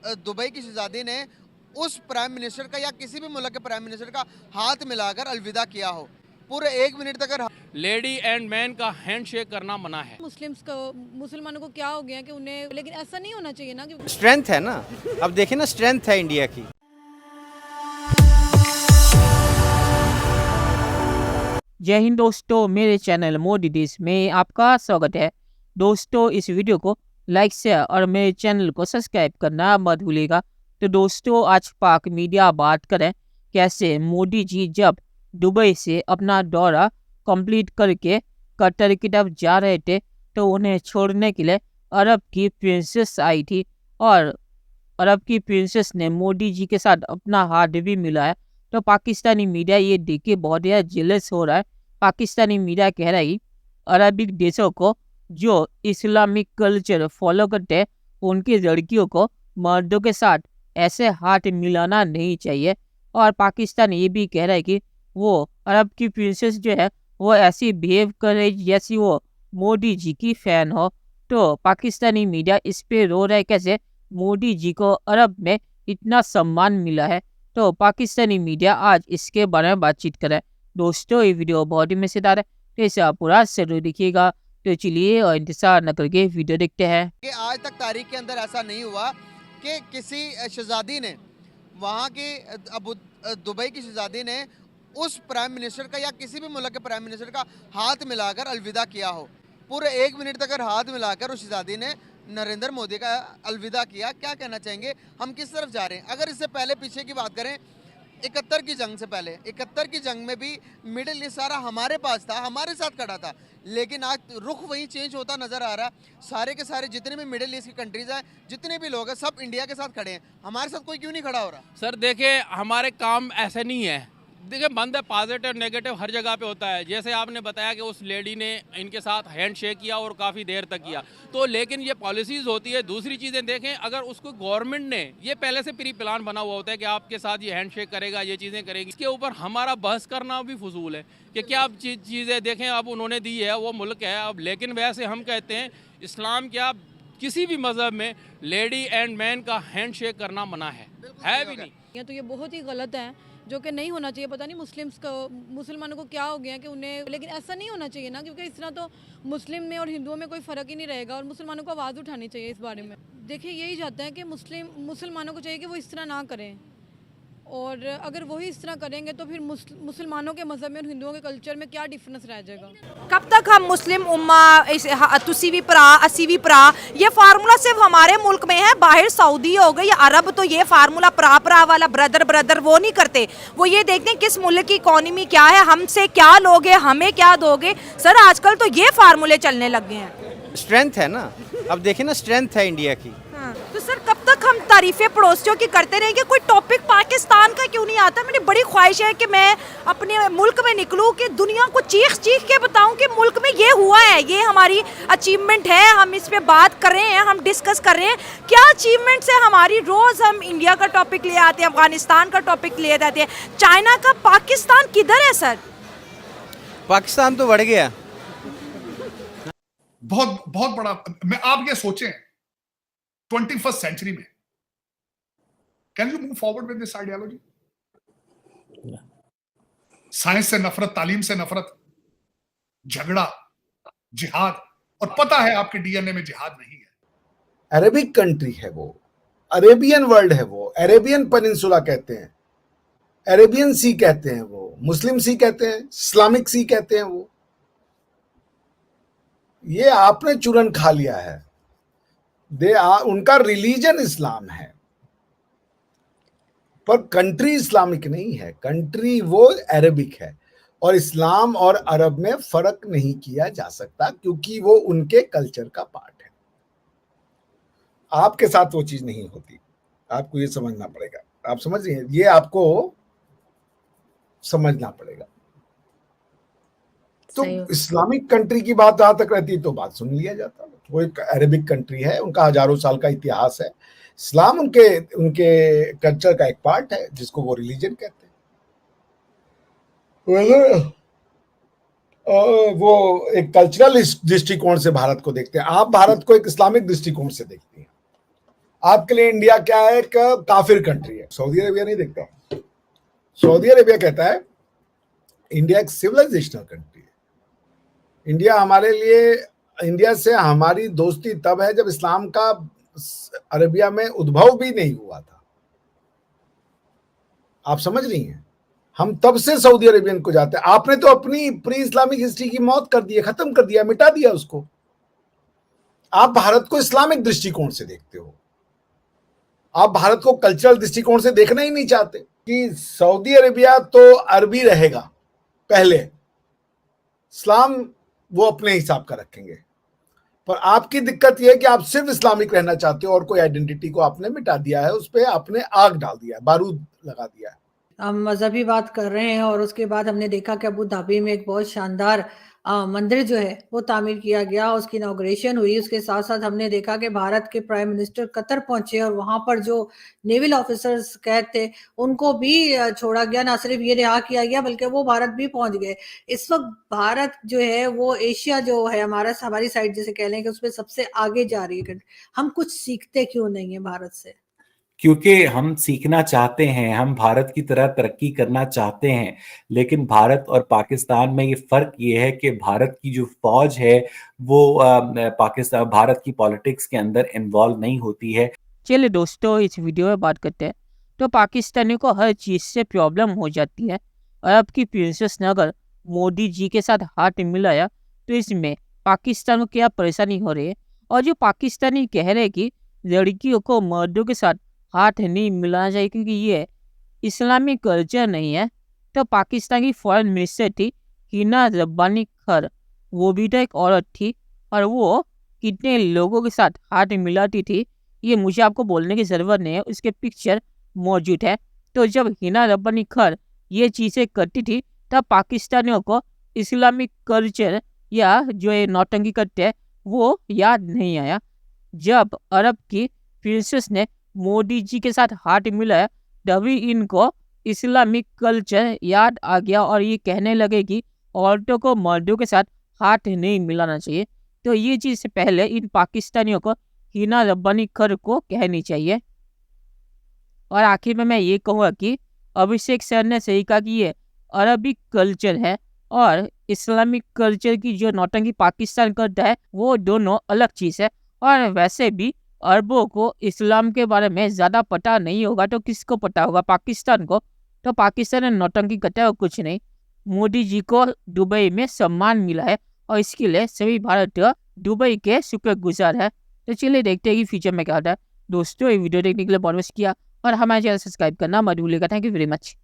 Dubai की शहजादी ने उस प्राइम मिनिस्टर का या किसी भी मुल्क के प्राइम मिनिस्टर का हाथ मिलाकर अलविदा किया हो। पूरे 1 मिनट तक अगर लेडी एंड मैन का हैंडशेक करना मना है। मुसलमानों को क्या हो गया कि उन्हें, लेकिन ऐसा नहीं होना चाहिए ना कि स्ट्रेंथ है ना। अब देखिए ना, स्ट्रेंथ है इंडिया की। जय हिंद दोस्तों, मेरे चैनल मोदी डिश में आपका स्वागत है। दोस्तों, इस वीडियो को लाइक शेयर और मेरे चैनल को सब्सक्राइब करना मत भूलिएगा। तो दोस्तों, आज पाक मीडिया बात करें कैसे मोदी जी जब दुबई से अपना दौरा कंप्लीट करके कतर की तरफ जा रहे थे तो उन्हें छोड़ने के लिए अरब की प्रिंसेस आई थी और अरब की प्रिंसेस ने मोदी जी के साथ अपना हाथ भी मिलाया। तो पाकिस्तानी मीडिया ये देख के बहुत ज़्यादा जेलस हो रहा है। पाकिस्तानी मीडिया कह रहा है कि अरबिक देशों को जो इस्लामिक कल्चर फॉलो करते हैं उनकी लड़कियों को मर्दों के साथ ऐसे हाथ मिलाना नहीं चाहिए। और पाकिस्तान ये भी कह रहा है कि वो अरब की प्रिंसेस जो है वो ऐसी बिहेव करे जैसी वो मोदी जी की फ़ैन हो। तो पाकिस्तानी मीडिया इस पे रो रहा है कैसे मोदी जी को अरब में इतना सम्मान मिला है। तो पाकिस्तानी मीडिया आज इसके बारे में बातचीत करे। दोस्तों, ये वीडियो बहुत ही मजेदार है, तो इसे आप पूरा जरूर देखिएगा। तो चलिए और इंतजार न करके वीडियो देखते हैं। कि आज तक तारीख के अंदर ऐसा नहीं हुआ कि किसी शहजादी ने वहाँ की दुबई की शहजादी ने उस प्राइम मिनिस्टर का या किसी भी मुल्क के प्राइम मिनिस्टर का हाथ मिलाकर अलविदा किया हो। पूरे 1 मिनट तक अगर हाथ मिलाकर उस शहजादी ने नरेंद्र मोदी का अलविदा किया। क्या कहना चाहेंगे, हम किस तरफ जा रहे हैं? अगर इससे पहले पीछे की बात करें, 71 की जंग से पहले, 71 की जंग में भी मिडिल ईस्ट सारा हमारे पास था, हमारे साथ खड़ा था, लेकिन आज रुख वहीं चेंज होता नजर आ रहा है। सारे के सारे जितने भी मिडिल ईस्ट की कंट्रीज हैं, जितने भी लोग हैं, सब इंडिया के साथ खड़े हैं। हमारे साथ कोई क्यों नहीं खड़ा हो रहा? सर देखिए, हमारे काम ऐसे नहीं है। देखिए, बंद है, पॉजिटिव नेगेटिव हर जगह पे होता है। जैसे आपने बताया कि उस लेडी ने इनके साथ हैंड शेक किया और काफ़ी देर तक किया, तो लेकिन ये पॉलिसीज़ होती है। दूसरी चीज़ें देखें, अगर उसको गवर्नमेंट ने ये पहले से प्री प्लान बना हुआ होता है कि आपके साथ ये हैंड शेक करेगा, ये चीज़ें करेगी, इसके ऊपर हमारा बहस करना भी फजूल है कि क्या अब चीज़ें देखें। अब उन्होंने दी है, वो मुल्क है अब, लेकिन वैसे हम कहते हैं इस्लाम क्या किसी भी मज़हब में लेडी एंड मैन का हैंड शेक करना मना है भी नहीं। तो ये बहुत ही गलत है, जो कि नहीं होना चाहिए। पता नहीं मुसलमानों को क्या हो गया कि उन्हें, लेकिन ऐसा नहीं होना चाहिए ना, क्योंकि इस तरह तो मुस्लिम में और हिंदुओं में कोई फ़र्क ही नहीं रहेगा और मुसलमानों को आवाज़ उठानी चाहिए इस बारे में। देखिए, यही चाहते हैं कि मुसलमानों को चाहिए कि वो इस तरह ना करें, और अगर वही इस तरह करेंगे तो फिर मुसलमानों के मज़हब में और हिंदुओं के कल्चर में क्या डिफरेंस रह जाएगा? कब तक हम मुस्लिम उम्मा तुसी भी परा असी भी परा, ये फार्मूला सिर्फ हमारे मुल्क में है। बाहर सऊदी हो गई, अरब तो ये फार्मूला परा वाला ब्रदर ब्रदर वो नहीं करते। वो ये देखते हैं किस मुल्क की इकोनॉमी क्या है, हमसे क्या लोगे, हमें क्या दोगे। सर आजकल तो ये फार्मूले चलने लग गए हैं। स्ट्रेंथ है ना। अब देखिए ना, स्ट्रेंथ है इंडिया की। तो सर कब तक हम तारीफें पड़ोसियों की करते रहेंगे? कोई टॉपिक पाकिस्तान का क्यों नहीं आता? मेरी बड़ी ख्वाहिश है कि मैं अपने मुल्क में निकलूं कि दुनिया को चीख चीख के बताऊं कि मुल्क में ये हुआ है, ये हमारी अचीवमेंट है, हम इस पे बात कर रहे हैं, हम डिस्कस कर रहे हैं। क्या अचीवमेंट्स है हमारी? रोज हम इंडिया का टॉपिक ले आते हैं, अफगानिस्तान का टॉपिक ले आते हैं, चाइना का। पाकिस्तान किधर है सर? पाकिस्तान तो बढ़ गया। बहुत बहुत बड़ा। आप ये सोचें 21st सेंचुरी में can you move forward with this ideology? Science से नफरत, तालीम से नफरत, झगड़ा, जिहाद, और पता है आपके डीएनए में जिहाद नहीं है। अरेबिक कंट्री है वो, अरेबियन वर्ल्ड है वो, अरेबियन पेनिनसुला कहते हैं, अरेबियन सी कहते हैं वो, मुस्लिम सी कहते हैं, इस्लामिक सी कहते हैं वो। ये आपने चूरन खा लिया है। उनका रिलीजन इस्लाम है पर कंट्री इस्लामिक नहीं है, कंट्री वो अरेबिक है। और इस्लाम और अरब में फर्क नहीं किया जा सकता क्योंकि वो उनके कल्चर का पार्ट है। आपके साथ वो चीज नहीं होती, आपको ये समझना पड़ेगा। आप समझ रहे हैं? ये आपको समझना पड़ेगा। तो इस्लामिक कंट्री की बात जहां तक रहती है तो बात सुन लिया जाता है। वो एक अरेबिक कंट्री है, उनका हजारों साल का इतिहास है। इस्लाम उनके कल्चर का एक पार्ट है जिसको वो रिलीजन कहते हैं। वो एक कल्चरल दृष्टिकोण से भारत को देखते हैं, आप भारत को एक इस्लामिक दृष्टिकोण से देखते हैं। आपके लिए इंडिया क्या है? एक काफिर कंट्री है। सऊदी अरेबिया नहीं देखता। सऊदी अरेबिया कहता है इंडिया एक सिविलाइजेशनल कंट्री है। इंडिया से हमारी दोस्ती तब है जब इस्लाम का अरेबिया में उद्भव भी नहीं हुआ था। आप समझ रही हैं? हम तब से सऊदी अरेबियन को जाते हैं। आपने तो अपनी प्री इस्लामिक हिस्ट्री की मौत कर दी है, खत्म कर दिया, मिटा दिया उसको। आप भारत को इस्लामिक दृष्टिकोण से देखते हो, आप भारत को कल्चरल दृष्टिकोण से देखना ही नहीं चाहते कि सऊदी अरेबिया तो अरबी रहेगा, पहले इस्लाम वो अपने हिसाब का रखेंगे। पर आपकी दिक्कत यह है कि आप सिर्फ इस्लामिक रहना चाहते हो और कोई आइडेंटिटी को आपने मिटा दिया है, उस पर आपने आग डाल दिया है, बारूद लगा दिया है। हम मजहबी बात कर रहे हैं और उसके बाद हमने देखा कि अबू धाबी में एक बहुत शानदार मंदिर जो है वो तामीर किया गया, उसकी इनॉग्रेशन हुई। उसके साथ साथ हमने देखा कि भारत के प्राइम मिनिस्टर कतर पहुंचे और वहां पर जो नेवल ऑफिसर्स कैद थे उनको भी छोड़ा गया, ना सिर्फ ये रिहा किया गया बल्कि वो भारत भी पहुंच गए। इस वक्त भारत जो है वो एशिया जो है हमारी साइड जैसे कह लें कि उसमें सबसे आगे जा रही है। हम कुछ सीखते क्यों नहीं है भारत से? क्योंकि हम सीखना चाहते हैं, हम भारत की तरह तरक्की करना चाहते हैं, लेकिन भारत और पाकिस्तान में ये फ़र्क ये है कि भारत की जो फ़ौज है वो भारत की पॉलिटिक्स के अंदर इन्वॉल्व नहीं होती है। चलिए दोस्तों, इस वीडियो में बात करते हैं। तो पाकिस्तानी को हर चीज़ से प्रॉब्लम हो जाती है। अरब की प्रिंसेस ने अगर मोदी जी के साथ हाथ मिलाया तो इसमें पाकिस्तान को क्या परेशानी हो रही है। और जो पाकिस्तानी कह रहे हैं कि लड़कियों को मर्दों के साथ हाथ नहीं मिलाना चाहिए क्योंकि ये इस्लामिक कल्चर नहीं है, तो पाकिस्तान की फॉरेन मिनिस्टर थी हिना रब्बानी खर, वो भी तो एक औरत थी और वो कितने लोगों के साथ हाथ मिलाती थी ये मुझे आपको बोलने की ज़रूरत नहीं है, उसके पिक्चर मौजूद है। तो जब हिना रब्बानी खर ये चीज़ें करती थी तब पाकिस्तानियों को इस्लामिक कल्चर या जो ये नौटंकी करते हैं वो याद नहीं आया। जब अरब की प्रिंसेस ने मोदी जी के साथ हाथ मिलाया तभी इनको इस्लामिक कल्चर याद आ गया और ये कहने लगे कि औरतों को मर्दों के साथ हाथ नहीं मिलाना चाहिए। तो ये चीज़ पहले इन पाकिस्तानियों को हिना रब्बानी खर को कहनी चाहिए। और आखिर में मैं ये कहूँगा कि अभिषेक सर ने सही कहा कि ये अरबिक कल्चर है और इस्लामिक कल्चर की जो नौटंकी पाकिस्तान करता है वो दोनों अलग चीज़ है। और वैसे भी अरबों को इस्लाम के बारे में ज़्यादा पता नहीं होगा तो किसको पता होगा? पाकिस्तान को। तो पाकिस्तान ने नौटंकी करता है और कुछ नहीं। मोदी जी को दुबई में सम्मान मिला है और इसके लिए सभी भारतीय दुबई के शुक्रगुजार है। तो चलिए देखते हैं कि फ्यूचर में क्या होता है। दोस्तों, ये वीडियो देखने के लिए बहुत किया और हमारे चैनल सब्सक्राइब करना मत भूलिएगा। Thank you very much.